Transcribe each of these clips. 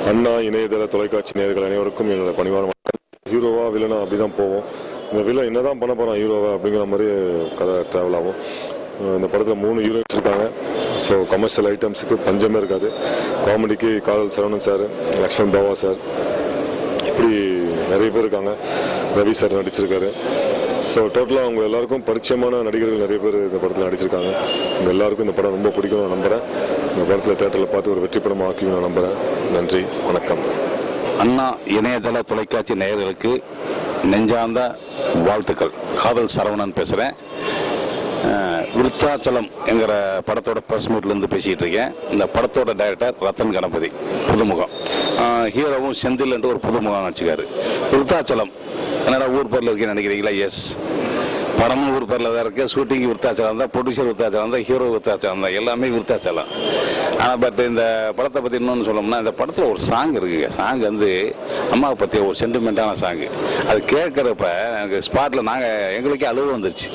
அண்ணா இணையதள தொலைக்காட்சி நேயர்கள் அனைவருக்கும் என்னோட பணிவான ஹீரோவா வில்லனா அப்படிதான் போவோம். இந்த வில்லன் என்னதான் பண்ண போறான் ஹீரோவா அப்படிங்கிற மாதிரி கதை டிராவல் ஆகும். இந்த படத்தில் 3 ஹீரோயின்ஸ் இருக்காங்க. ஸோ கமர்ஷியல் ஐட்டம்ஸுக்கு பஞ்சமே இருக்காது. காமெடிக்கு காதல் சரவணன் சார், லக்ஷ்மண் பாவா சார், இப்படி நிறைய பேர் இருக்காங்க. ரவி சார் நடிச்சிருக்காரு. ஸோ டோட்டலாக அவங்க எல்லாருக்கும் பரிச்சயமான நடிகர்கள் நிறைய பேர் இந்த படத்தில் நடிச்சிருக்காங்க. உங்கள் எல்லாருக்கும் இந்த படம் ரொம்ப பிடிக்கும் நான் நம்புகிறேன். இந்த படத்தில் தேட்டரில் பார்த்து ஒரு வெற்றி படம் ஆக்கியும் நான் நம்புகிறேன். நன்றி, வணக்கம். அண்ணா இணையதள தொலைக்காட்சி நேயர்களுக்கு நெஞ்சார்ந்த வாழ்த்துக்கள். காதல் சரவணன் பேசுகிறேன். விருத்தாச்சலம் என்கிற படத்தோட ப்ரெஸ் மீட்லேருந்து பேசிகிட்டு இருக்கேன். இந்த படத்தோட டைரக்டர் ரத்தன் கணபதி, புதுமுகம். ஹீரோவும் செந்தில் என்று ஒரு புதுமுகம் நடிச்சுக்காரு. விருத்தாச்சலம் என்னடா ஊர் பேரில் இருக்கேன்னு நினைக்கிறீங்களா? எஸ், படமும் ஊர் பேரில் தான் இருக்குது. ஷூட்டிங் விருத்தாச்சலம் தான், ப்ரொடியூசர் விருத்தாச்சலம் தான், ஹீரோ விருத்தாச்சலம் தான், எல்லாமே விருத்தாச்சலம். ஆனால் பட் இந்த படத்தை பற்றி இன்னொன்று சொல்லணும்னா, இந்த படத்தில் ஒரு சாங் இருக்குங்க. சாங் வந்து அம்மாவை பற்றிய ஒரு சென்டிமெண்ட்டான சாங்கு. அது கேட்குறப்ப எனக்கு ஸ்பாட்டில் எங்களுக்கே அழுவு வந்துருச்சு.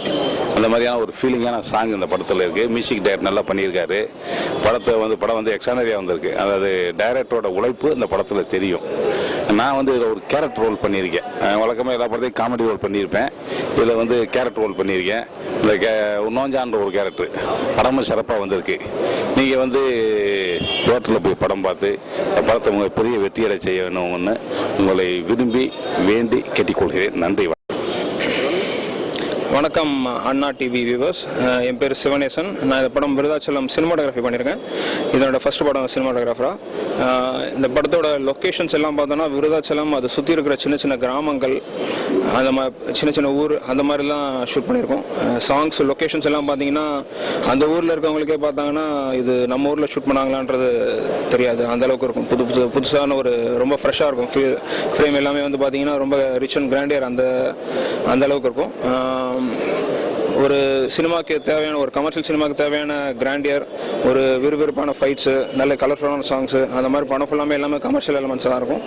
அந்த மாதிரியான ஒரு ஃபீலிங்கான சாங் இந்த படத்தில் இருக்குது. மியூசிக் டைரக்டர் நல்லா பண்ணியிருக்காரு. படம் வந்து எக்ஸ்ட்ரானரியாக வந்திருக்கு. அதாவது டைரக்டரோட உழைப்பு இந்த படத்தில் தெரியும். நான் வந்து இதில் ஒரு கேரக்டர் ரோல் பண்ணியிருக்கேன். வழக்கமாக எல்லா படத்தையும் காமெடி ரோல் பண்ணியிருப்பேன். இதில் வந்து கேரக்டர் ரோல் பண்ணியிருக்கேன். இந்த நோஞ்சான்ற ஒரு கேரக்டர் படமும் சிறப்பாக வந்திருக்கு. நீங்கள் வந்து தியேட்டரில் போய் படம் பார்த்து படத்தை உங்கள் பெரிய வெற்றியடை செய்யணும்னு உங்களை விரும்பி வேண்டி கேட்டுக்கொள்கிறேன். நன்றி. வணக்கம் அண்ணா டிவி வியூவர்ஸ். என் பேர் சிவனேசன். நான் இந்த படம் விருதாச்சலம் சினிமாட்டோகிராஃபி பண்ணியிருக்கேன். இதனோட ஃபர்ஸ்ட் படம் சினிமாட்டோகிராஃபராக. இந்த படத்தோட லொக்கேஷன்ஸ் எல்லாம் பார்த்தோன்னா விருதாச்சலம், அது சுற்றி இருக்கிற சின்ன சின்ன கிராமங்கள், அந்த மாதிரி சின்ன சின்ன ஊர், அந்த மாதிரிலாம் ஷூட் பண்ணியிருக்கோம். சாங்ஸ் லொக்கேஷன்ஸ் எல்லாம் பார்த்தீங்கன்னா அந்த ஊரில் இருக்கவங்களுக்கே பார்த்தாங்கன்னா இது நம்ம ஊரில் ஷூட் பண்ணாங்களான்றது தெரியாது. அந்தளவுக்கு இருக்கும். புதுசான ஒரு ரொம்ப ஃப்ரெஷ்ஷாக இருக்கும். ஃப்ரேம் எல்லாமே வந்து பார்த்தீங்கன்னா ரொம்ப ரிச் அண்ட் கிராண்டியர் அந்த அளவுக்கு இருக்கும். ஒரு சினிமாவுக்கு தேவையான, ஒரு கமர்ஷியல் சினிமாவுக்கு தேவையான கிராண்டியர், ஒரு விறுவிறுப்பான ஃபைட்ஸு, நல்ல கலர்ஃபுல்லான சாங்ஸு, அந்த மாதிரி படம் ஃபுல்லாமே எல்லாமே கமர்ஷியல் எலமெண்ட்ஸாக இருக்கும்.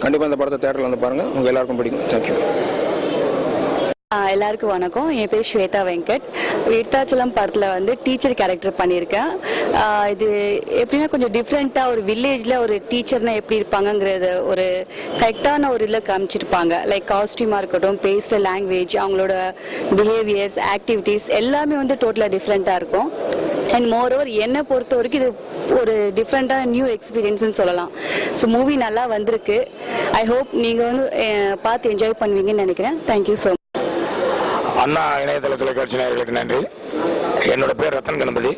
கண்டிப்பாக இந்த படத்தை தேட்டரில் வந்து பாருங்கள். உங்கள் எல்லாருக்கும் பிடிக்கும். தேங்க்யூ. எல்லாருக்கும் வணக்கம். என் பேர் ஸ்வேதா வெங்கட். விருத்தாச்சலம் படத்தில் வந்து டீச்சர் கேரக்டர் பண்ணியிருக்கேன். இது எப்படின்னா கொஞ்சம் டிஃப்ரெண்ட்டாக ஒரு வில்லேஜில் ஒரு டீச்சர்னா எப்படி இருப்பாங்கங்கிறது ஒரு கரெக்டான ஒரு இதில் காமிச்சிருப்பாங்க. லைக் காஸ்டியூமாக இருக்கட்டும், பேசுகிற லாங்குவேஜ், அவங்களோட பிஹேவியர்ஸ், ஆக்டிவிட்டீஸ் எல்லாமே வந்து டோட்டலாக டிஃப்ரெண்ட்டாக இருக்கும். அண்ட் மோரோவர் என்னை பொறுத்த வரைக்கும் இது ஒரு டிஃப்ரெண்ட்டான நியூ எக்ஸ்பீரியன்ஸ்னு சொல்லலாம். ஸோ மூவி நல்லா வந்திருக்கு. ஐ ஹோப் நீங்கள் வந்து பார்த்து என்ஜாய் பண்ணுவீங்கன்னு நினைக்கிறேன். Thank you so much. அண்ணா இணையதள தொலைக்காட்சி நேயர்களுக்கு நன்றி. என்னோட பேர் ரத்தன் கணபதி.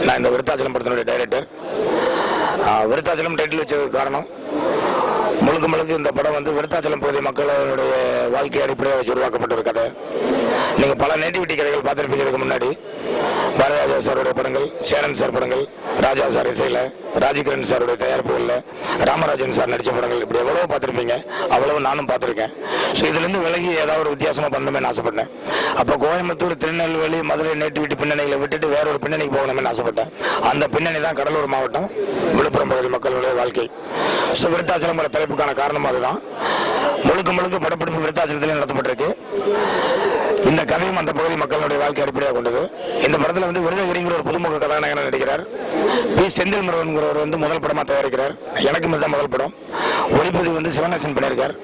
நான் இந்த விருத்தாச்சலம் படத்தினுடைய டைரக்டர். விருத்தாச்சலம் டைட்டில் வச்சதுக்கு காரணம், முழுக்க இந்த படம் வந்து விருத்தாச்சலம் பகுதி மக்களுடைய வாழ்க்கை அடிப்படையாக வச்சு உருவாக்கப்பட்ட ஒரு கதை. நீங்கள் பல நேட்டிவிட்டி கதைகள் பார்த்துருப்பீங்க. இதுக்கு முன்னாடி பாரதிராஜா சாருடைய படங்கள், சேரன் சார் படங்கள், ராஜா சார் இசையில், ராஜகிரண் சாருடைய தயாரிப்புகளில், ராமராஜன் சார் நடித்த படங்கள், இப்படி எவ்வளோ பார்த்துருப்பீங்க. அவ்வளவு நானும் பார்த்துருக்கேன். ஸோ இதுலேருந்து விலகி ஏதாவது ஒரு வித்தியாசமாக பண்ணணுமே ஆசைப்பட்டேன். அப்போ கோயம்புத்தூர், திருநெல்வேலி, மதுரை நேட்டிவிட்டி பின்னணிகளை விட்டுட்டு வேற ஒரு பின்னணிக்கு போகணுமே ஆசைப்பட்டேன். அந்த பின்னணி தான் கடலூர் மாவட்டம், விழுப்புரம் பகுதி மக்களுடைய வாழ்க்கை. ஸோ விருத்தாச்சலம் தலைப்புக்கான காரணம் அதுதான். முழுக்க படப்பிடிப்பு விருத்தாச்சலத்திலே நடத்தப்பட்டிருக்கு. இந்த கதையும் அந்த பகுதி மக்களுடைய வாழ்க்கை அடிப்படையாக கொண்டது. இந்த படத்தில் வந்து விருதகிரிங்கிற ஒரு புதுமுக கதாநாயகனாக நடிக்கிறார். பி செந்தில் முருகன்கிறவர் வந்து முதல் படமாக தயாரிக்கிறார். எனக்கு இதுதான் முதல் படம். ஒளிப்பதிவு வந்து சிவனேசன் பண்ணியிருக்கார்.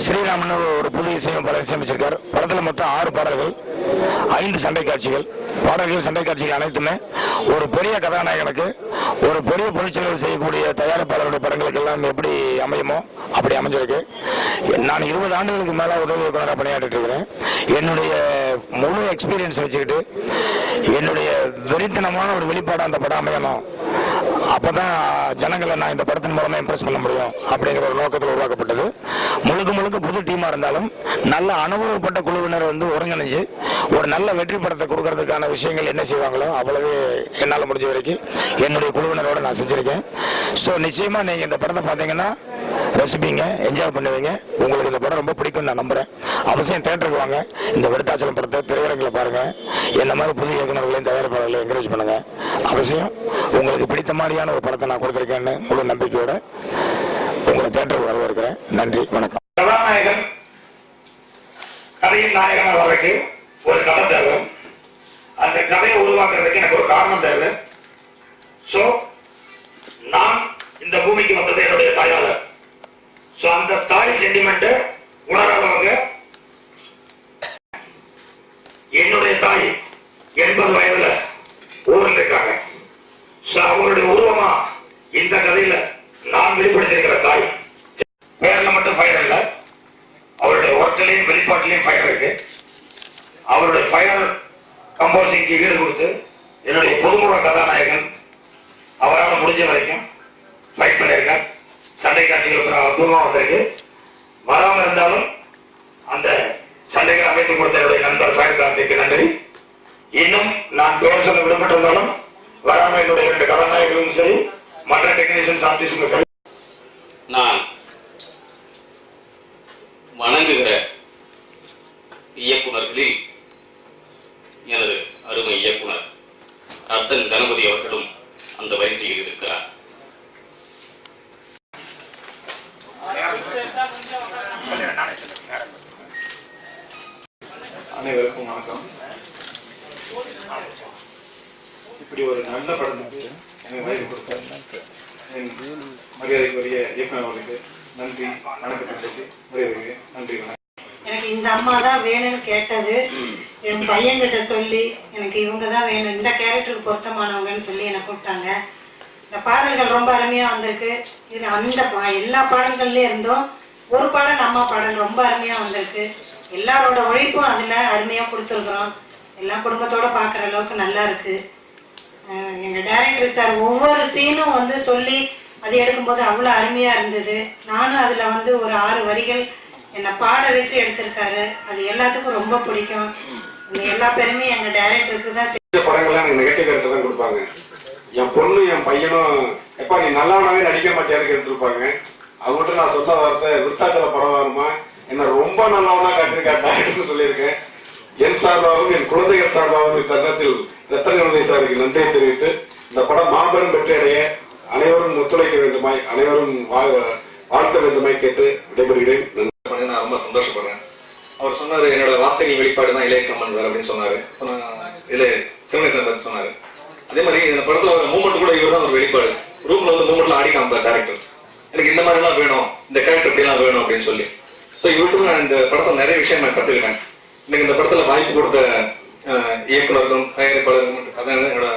ஸ்ரீராமன் ஒரு புது இசையமைப்பாளர் இசையமைச்சிருக்கார். படத்தில் மொத்தம் 6 பாடல்கள், 5 சண்டை காட்சிகள். சண்டை காட்சிகள் அனைத்துமே ஒரு பெரிய கதாநாயகனுக்கு, ஒரு பெரிய பொருட்செலவு செய்யக்கூடிய தயாரிப்பாளருடைய படங்களுக்கு எல்லாம் எப்படி அமையுமோ அப்படி அமைஞ்சிருக்கு. நான் 20 ஆண்டுகளுக்கு மேலே உதவி இயக்குனராக பணியாற்றிட்டு இருக்கிறேன். என்னுடைய முழு எக்ஸ்பீரியன்ஸ் வச்சுக்கிட்டு என்னுடைய வெறித்தனமான ஒரு வெளிப்பாடு அந்த படம் அமையணும். அப்பதான் ஜனங்களை நான் இந்த படத்தின் மூலமா இம்ப்ரெஸ் பண்ண முடியும் அப்படிங்கிற ஒரு நோக்கத்தில் உருவாக்கப்பட்டது. முழுக்க புது டீமா இருந்தாலும் நல்ல அனுபவப்பட்ட குழுவினர் வந்து ஒருங்கிணைச்சு ஒரு நல்ல வெற்றி படத்தை கொடுக்கறதுக்கான விஷயங்கள் என்ன செய்வாங்களோ அவ்வளவு என்னால் முடிஞ்ச வரைக்கும் என்னுடைய குழுவினரோட நான் செஞ்சிருக்கேன். ஸோ நிச்சயமா நீங்க இந்த படத்தை பார்த்தீங்கன்னா ரசிப்பீங்க, என்ஜாய் பண்ணுவீங்க. உங்களுக்கு இந்த படம் ரொம்ப பிடிக்கும் நான் நம்புறேன். அவசியம் தியேட்டருக்கு வாங்க. இந்த விருத்தாச்சலம் படத்தை திரையரங்கில் பாருங்க. என்ன மாதிரி புது இயக்குநர்களையும் தயாரிப்பாளர்களையும் என்கரேஜ் பண்ணுங்க. அவசியம் உங்களுக்கு பிடித்த மாதிரியான ஒரு படத்தை நான் கொடுத்துருக்கேன்னு முழு நம்பிக்கையோட உங்களை தியேட்டருக்கு வரவேற்கிறேன். நன்றி, வணக்கம். கதாநாயகன் கதையின் நாயகனாக வர்றதுக்கு ஒரு கதை தேவை. அந்த கதையை உருவாக்குறதுக்கு எனக்கு ஒரு காரணம் தேவை. சோ நான் இந்த பூமிக்கு வந்தது என்னுடைய தாயால. சோ அந்த தாய் சென்டிமெண்ட் உணராதவங்க, என்னுடைய தாய் 80 வயதுல ஊரில் இருக்காங்க. சோ அவங்களுடைய உருவமா இந்த கதையில நான் வெளிப்படுத்திருக்கிற தாய். பேர்ல மட்டும் ஃபயர் இல்லை, அவருடைய ஒர்க்கிலையும் வெளிப்பாட்டிலையும் ஃபயர் இருக்கு. அவருடைய ஃபயர் கம்போசிங்க்கு ஈடு கொடுத்து என்னுடைய புதுமுக கதாநாயகன் அவரால் முடிஞ்ச வரைக்கும் ஃபைட் பண்ணியிருக்கார். சண்டை காட்சிகளுக்கு அற்புதமாக வந்திருக்கு. வராமல் இருந்தாலும் அந்த சண்டைகளை அமைத்து கொடுத்த என்னுடைய நண்பர் ஃபயர் கார்த்திக்கு நன்றி. இன்னும் நான் பேர் சொல்ல விடப்பட்டிருந்தாலும் வராமல் என்னுடைய 2 கதாநாயகர்களும் சரி, மற்ற டெக்னீஷியன்ஸ் ஆர்டிஸ்டும் சரி, நான் வணங்குகிற இயக்குநர்களில் எனது அருமை இயக்குனர் ரத்தன் கணபதி அவர்களும் அந்த வரிசையில் இருக்கிறார். அனைவருக்கும் வணக்கம். இப்படி ஒரு நல்ல படத்துக்கு எனக்கு வாய்ப்பு கொடுத்தார் என் மரியாதைக்குரிய இயக்குனர் அவர்களுக்கு நன்றி. வணக்கத்தை மரியாதைக்கு நன்றி. எனக்கு இந்த அம்மா தான் வேணும்னு கேட்டது என் பையன்கிட்ட சொல்லி எனக்கு இவங்க தான் வேணும், இந்த கேரக்டருக்கு பொருத்தமானவங்கன்னு சொல்லி என்னை கூப்பிட்டாங்க. இந்த பாடல்கள் ரொம்ப அருமையாக வந்திருக்கு. இது அந்த எல்லா பாடல்கள்லேயும் இருந்தும் ஒரு பாடல் அம்மா பாடல் ரொம்ப அருமையாக வந்திருக்கு. எல்லாரோட உழைப்பும் அதில் அருமையாக கொடுத்துருக்குறோம். எல்லாம் குடும்பத்தோடு பார்க்குற அளவுக்கு நல்லா இருக்குது. எங்கள் டைரக்டர் சார் ஒவ்வொரு சீனும் வந்து சொல்லி அது எடுக்கும்போது அவ்வளோ அருமையாக இருந்தது. நானும் அதில் ஒரு 6 வரிகள் என்னை பாட வச்சு எடுத்திருக்காரு. அது எல்லாத்துக்கும் ரொம்ப பிடிக்கும். இந்த எல்லா பேருமே எங்கள் டைரக்டருக்கு தான். படங்கள்லாம் எனக்கு நெகட்டிவ் கேரக்டர் தான் கொடுப்பாங்க. என் பொண்ணு என் பையனும் எப்பா நீ நல்லவனாவே நடிக்க மாட்டேன்னு கேட்டுருப்பாங்க. அவங்ககிட்ட நான் சொன்ன வார்த்தை விருத்தாச்சல படம் வருமா என்ன ரொம்ப நல்லவனா காட்டிருக்காட்டான்னு சொல்லியிருக்கேன். என் சார்பாகவும் என் குழந்தைகள் சார்பாகவும் தருணத்தில் ரத்தன் கணபதி சாருக்கு நன்றியை தெரிவித்து இந்த படம் மாபெரும் வெற்றி அடைய அனைவரும் ஒத்துழைக்க வேண்டுமாய், அனைவரும் வாழ்த்த வேண்டுமாய் கேட்டு விடைபெறுகிறேன். நான் ரொம்ப சந்தோஷப்படுறேன். அவர் சொன்னாரு என்னோட வார்த்தைகள் வெளிப்பாடு தான் இளைய கம்மன் சார் அப்படின்னு சொன்னாரு. சிவனேசன் சொன்னாரு. அதே மாதிரி இந்த படத்துல ஒரு மூமெண்ட் கூட இவர் தான் ஒரு வெளிப்பாடு. ரூம்ல மூமெண்ட்ல ஆடி காமிப்பார் டேரக்டர். எனக்கு இந்த மாதிரி எல்லாம் வேணும், இந்த கேரக்டர் இப்படி எல்லாம் வேணும் அப்படின்னு சொல்லி. ஸோ இவர்கிட்ட நான் இந்த படத்துல நிறைய விஷயம் நான் கத்துக்கிட்டேன். எனக்கு இந்த படத்துல வாய்ப்பு கொடுத்த இயக்குநர்களும் தயாரிப்பாளர்களும் அதான் என்னோட